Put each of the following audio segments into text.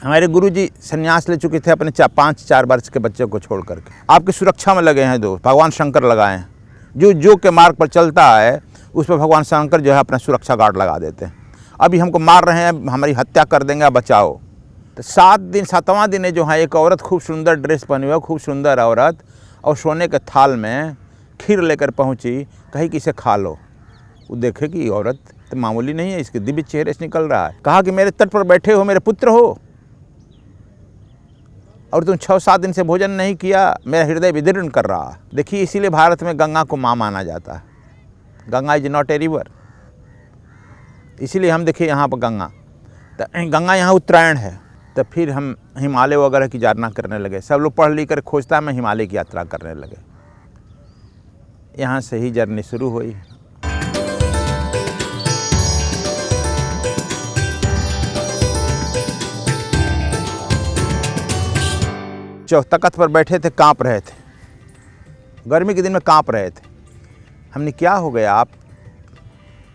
हमारे गुरुजी संन्यास ले चुके थे अपने 5-4 वर्ष के बच्चे को छोड़ करके। आपकी सुरक्षा में लगे हैं दोस्त, भगवान शंकर लगाए हैं। जो योग के मार्ग पर चलता है उस पर भगवान शंकर जो है अपना सुरक्षा गार्ड लगा देते हैं। अभी हमको मार रहे हैं, हमारी हत्या कर देंगे, बचाओ। तो 7वां दिन जो है एक औरत खूब सुंदर ड्रेस पहनी हुई, खूब सुंदर औरत, और सोने के थाल में खीर लेकर पहुंची, कही कि इसे खा लो। वो देखे कि औरत तो मामूली नहीं है, इसके दिव्य चेहरे से निकल रहा है। कहा कि मेरे तट पर बैठे हो, मेरे पुत्र हो, और तुम 6-7 दिन से भोजन नहीं किया, मेरा हृदय विदीर्ण कर रहा है। देखिए, इसीलिए भारत में गंगा को माँ माना जाता है। Ganga is not a river, इसीलिए हम देखिए यहाँ पर गंगा यहाँ उत्तरायण है। तो फिर हम हिमालय वगैरह की यात्रा करने लगे। सब लोग पढ़ लिख कर खोजता मैं हिमालय की यात्रा करने लगे। यहाँ से ही जर्नी शुरू हुई। तख्त पर बैठे थे, कांप रहे थे, गर्मी के दिन में कांप रहे थे। हमने क्या हो गया आप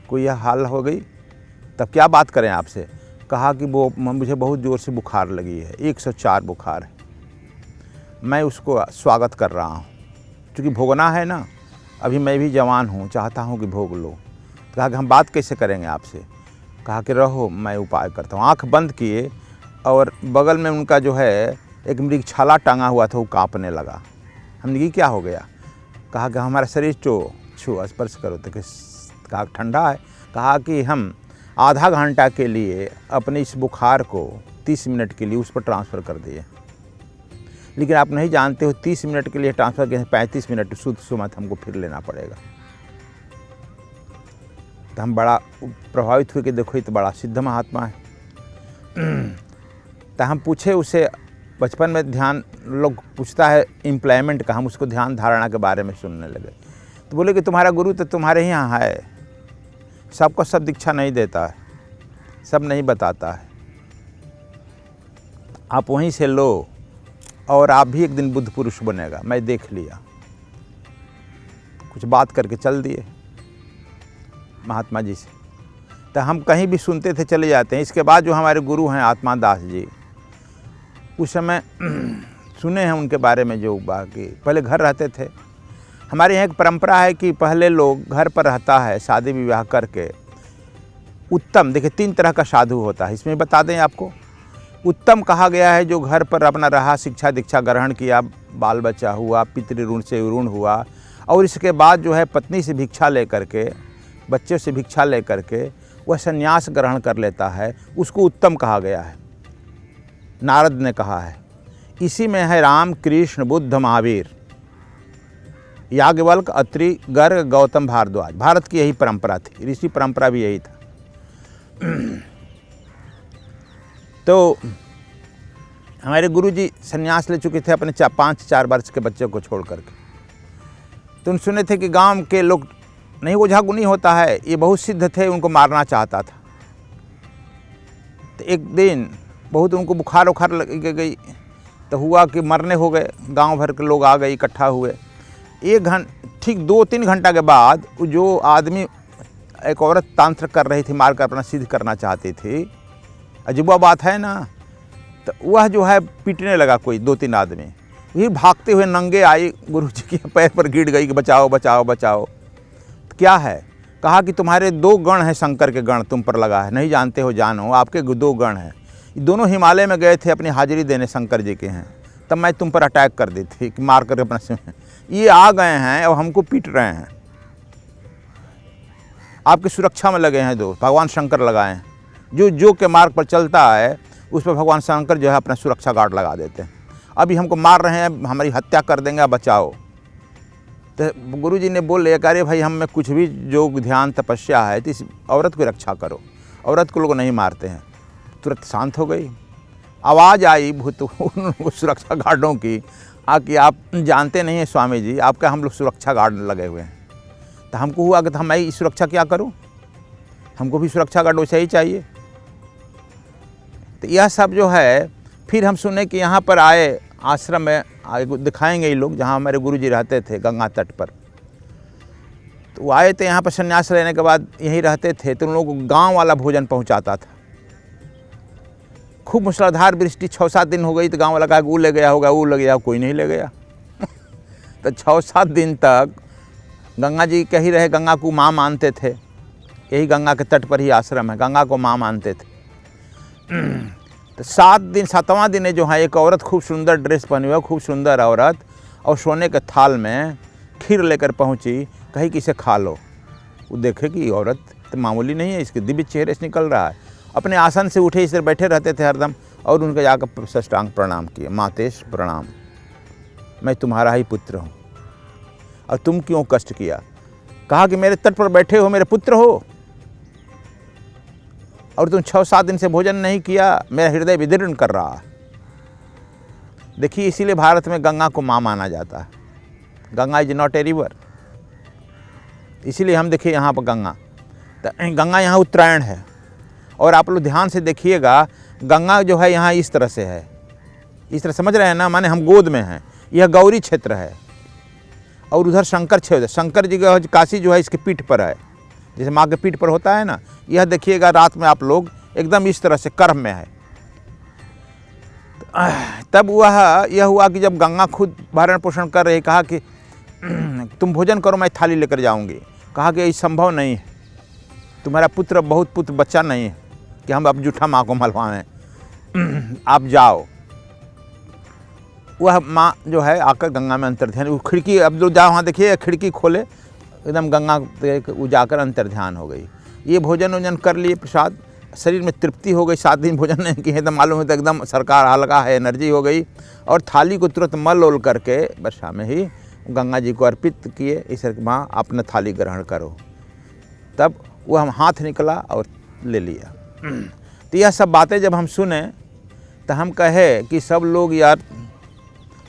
को, यह हाल हो गई, तब क्या बात करें आपसे। कहा कि वो मुझे बहुत ज़ोर से बुखार लगी है, 104 बुखार है, मैं उसको स्वागत कर रहा हूँ, क्योंकि भोगना है ना। अभी मैं भी जवान हूँ, चाहता हूँ कि भोग लो। तो कहा कि हम बात कैसे करेंगे आपसे। कहा कि रहो, मैं उपाय करता हूँ। आँख बंद किए और बगल में उनका जो है एक मृगछाला टांगा हुआ था, वो काँपने लगा। हमने कहा क्या हो गया। कहा कि हमारा शरीर छू स्पर्श करो। तो कहा ठंडा है। कहा कि हम आधा घंटा के लिए अपने इस बुखार को 30 मिनट के लिए उस पर ट्रांसफ़र कर दिए, लेकिन आप नहीं जानते हो 30 मिनट के लिए ट्रांसफ़र किए, 35 मिनट शुद्ध सुमत हमको फिर लेना पड़ेगा। तो हम बड़ा प्रभावित हुए कि देखो ये तो बड़ा सिद्ध महात्मा है। तो हम पूछे उसे, बचपन में ध्यान लोग पूछता है इम्प्लॉयमेंट का, हम उसको ध्यान धारणा के बारे में सुनने लगे। तो बोले कि तुम्हारा गुरु तो तुम्हारे ही यहाँ है, सबको सब दीक्षा नहीं देता है, सब नहीं बताता है, आप वहीं से लो और आप भी एक दिन बुद्ध पुरुष बनेगा। मैं देख लिया, कुछ बात करके चल दिए महात्मा जी से। तो हम कहीं भी सुनते थे चले जाते हैं। इसके बाद जो हमारे गुरु हैं आत्मा दास जी, उस समय सुने हैं उनके बारे में, जो बाकी पहले घर रहते थे। हमारे यहाँ एक परंपरा है कि पहले लोग घर पर रहता है शादी विवाह करके। उत्तम, देखिए 3 तरह का साधु होता है, इसमें बता दें आपको। उत्तम कहा गया है जो घर पर अपना रहा, शिक्षा दीक्षा ग्रहण किया, बाल बच्चा हुआ, पितृ ऋण से ऋण हुआ, और इसके बाद जो है पत्नी से भिक्षा लेकर के, बच्चों से भिक्षा लेकर के वह संन्यास ग्रहण कर लेता है, उसको उत्तम कहा गया है। नारद ने कहा है, इसी में है राम, कृष्ण, बुद्ध, महावीर, याज्ञवल्क्य, अत्रि, गर्ग, गौतम, भारद्वाज। भारत की यही परंपरा थी, ऋषि परंपरा भी यही था। तो हमारे गुरुजी संन्यास ले चुके थे अपने 5-4 वर्ष के बच्चे को छोड़ करके। तो उन सुने थे कि गांव के लोग, नहीं ओझा गुनी होता है, ये बहुत सिद्ध थे, उनको मारना चाहता था। तो एक दिन बहुत उनको बुखार उखार लग गई, तो हुआ कि मरने हो गए। गांव भर के लोग आ गए, इकट्ठा हुए। ठीक 2-3 घंटा के बाद जो आदमी, एक औरत तंत्र कर रही थी, मार कर अपना सिद्ध करना चाहती थी, अजूबा बात है ना। तो वह जो है पीटने लगा कोई 2-3 आदमी, वही भागते हुए नंगे आई गुरुजी के पैर पर गिर गई कि बचाओ बचाओ बचाओ। तो क्या है। कहा कि तुम्हारे 2 गण हैं, शंकर के गण तुम पर लगा है, नहीं जानते हो, जानो आपके 2 गण हैं। दोनों हिमालय में गए थे अपनी हाजिरी देने, शंकर जी के हैं। तब मैं तुम पर अटैक कर दी थी कि मार कर अपना, ये आ गए हैं और हमको पीट रहे हैं, आपकी सुरक्षा में लगे हैं दोस्त, भगवान शंकर लगाए हैं। जो योग के मार्ग पर चलता है उस पर भगवान शंकर जो है अपना सुरक्षा गार्ड लगा देते हैं। अभी हमको मार रहे हैं, हमारी हत्या कर देंगे, बचाओ। तो गुरुजी ने बोले, अरे भाई हम में कुछ भी योग ध्यान तपस्या है, तो इस औरत की रक्षा करो, औरत को लोग नहीं मारते हैं। तुरंत शांत हो गई। आवाज़ आई भूत सुरक्षा गार्डों की, कि आप जानते नहीं हैं स्वामी जी, आपका हम लोग सुरक्षा गार्ड लगे हुए हैं। तो हमको हुआ कि मैं इस सुरक्षा क्या करूं, हमको भी सुरक्षा गार्ड वैसे ही चाहिए। तो यह सब जो है, फिर हम सुने कि यहाँ पर आए आश्रम में, दिखाएंगे ये लोग जहाँ हमारे गुरुजी रहते थे गंगा तट पर। तो वो आए थे यहाँ पर संन्यास लेने के बाद, यहीं रहते थे। तो उन लोगों को गाँव वाला भोजन पहुँचाता था। खूब मूसलाधार वृष्टि 6-7 दिन हो गई तो गांव वाला कहा कि वो ले गया होगा, वो ले गया, कोई नहीं ले गया। तो 6-7 दिन तक गंगा जी कहीं रहे, गंगा को माँ मानते थे, यही गंगा के तट पर ही आश्रम है, गंगा को माँ मानते थे। तो 7वां दिन जो है एक औरत खूब सुंदर ड्रेस पहनी हुई, खूब सुंदर औरत, और सोने के थाल में खीर लेकर पहुंची, कही कि इसे खा लो। वो देखे कि औरत तो मामूली नहीं है, इसके दिव्य चेहरे से निकल रहा है। अपने आसन से उठे, इस तरह बैठे रहते थे हरदम, और उनके जाकर साष्टांग प्रणाम किए, मातेश प्रणाम, मैं तुम्हारा ही पुत्र हूँ और तुम क्यों कष्ट किया। कहा कि मेरे तट पर बैठे हो, मेरे पुत्र हो, और तुम 6-7 दिन से भोजन नहीं किया, मेरा हृदय विदीर्ण कर रहा है। देखिए, इसीलिए भारत में गंगा को माँ माना जाता है। Ganga is not a river, इसीलिए हम देखिए यहाँ पर गंगा यहाँ उत्तरायण है। और आप लोग ध्यान से देखिएगा, गंगा जो है यहाँ इस तरह से है, इस तरह समझ रहे हैं ना, माने हम गोद में हैं, यह गौरी क्षेत्र है, और उधर शंकर क्षेत्र, शंकर जी का काशी जो है इसके पीठ पर है, जैसे माँ के पीठ पर होता है ना। यह देखिएगा रात में आप लोग एकदम इस तरह से कर्म में है। तब यह हुआ कि जब गंगा खुद भरण पोषण कर रही, कहा कि तुम भोजन करो, मैं थाली लेकर जाऊंगी। कहा कि ये संभव नहीं है, तुम्हारा पुत्र बहुत पुत्र बच्चा नहीं है कि हम अब जूठा माँ को मलवाएं, आप जाओ। वह माँ जो है आकर गंगा में अंतर्ध्यान, वो खिड़की, अब जो जहाँ वहाँ देखिए खिड़की खोले, एकदम गंगा वो जाकर अंतर्ध्यान हो गई। ये भोजन वोजन कर लिए, प्रसाद, शरीर में तृप्ति हो गई। 7 दिन भोजन नहीं किए तो मालूम है तो एकदम सरकार हल्का है, एनर्जी हो गई, और थाली को तुरंत मल ओल करके वर्षा में ही गंगा जी को अर्पित किए। ईश्वर माँ अपना थाली ग्रहण करो। तब वह हम हाथ निकला और ले लिया। तो यह सब बातें जब हम सुने तो हम कहे कि सब लोग यार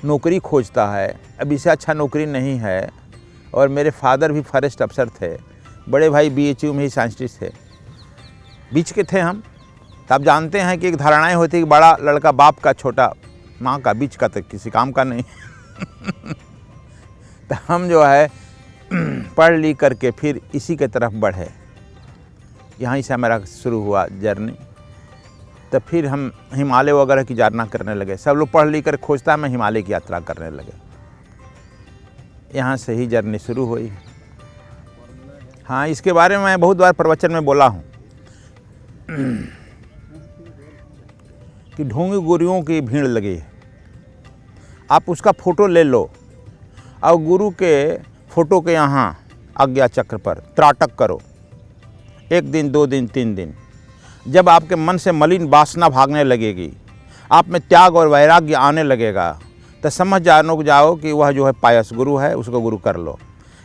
नौकरी खोजता है, अब इससे अच्छा नौकरी नहीं है। और मेरे फादर भी फॉरेस्ट अफसर थे, बड़े भाई BHU में ही साइंटिस्ट थे, बीच के थे हम। तो आप जानते हैं कि एक धारणाएं होती है कि बड़ा लड़का बाप का, छोटा माँ का, बीच का तो किसी काम का नहीं। तो हम जो है पढ़ लिख करके फिर इसी के तरफ बढ़े, यहाँ से हमारा शुरू हुआ जर्नी। तो फिर हम हिमालय वगैरह की यात्रा करने लगे। सब लोग पढ़ लिख कर खोजता है, मैं हिमालय की यात्रा करने लगे। यहाँ से ही जर्नी शुरू हुई। हाँ, इसके बारे में मैं बहुत बार प्रवचन में बोला हूँ कि ढोंगी गुरुओं की भीड़ लगी है। आप उसका फ़ोटो ले लो और गुरु के फ़ोटो के यहाँ आज्ञा चक्र पर त्राटक करो, 1 दिन 2 दिन 3 दिन। जब आपके मन से मलिन वासना भागने लगेगी, आप में त्याग और वैराग्य आने लगेगा, तो समझ जाओ कि वह जो है पायस गुरु है, उसको गुरु कर लो।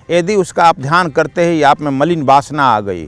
यदि उसका आप ध्यान करते ही आप में मलिन वासना आ गई,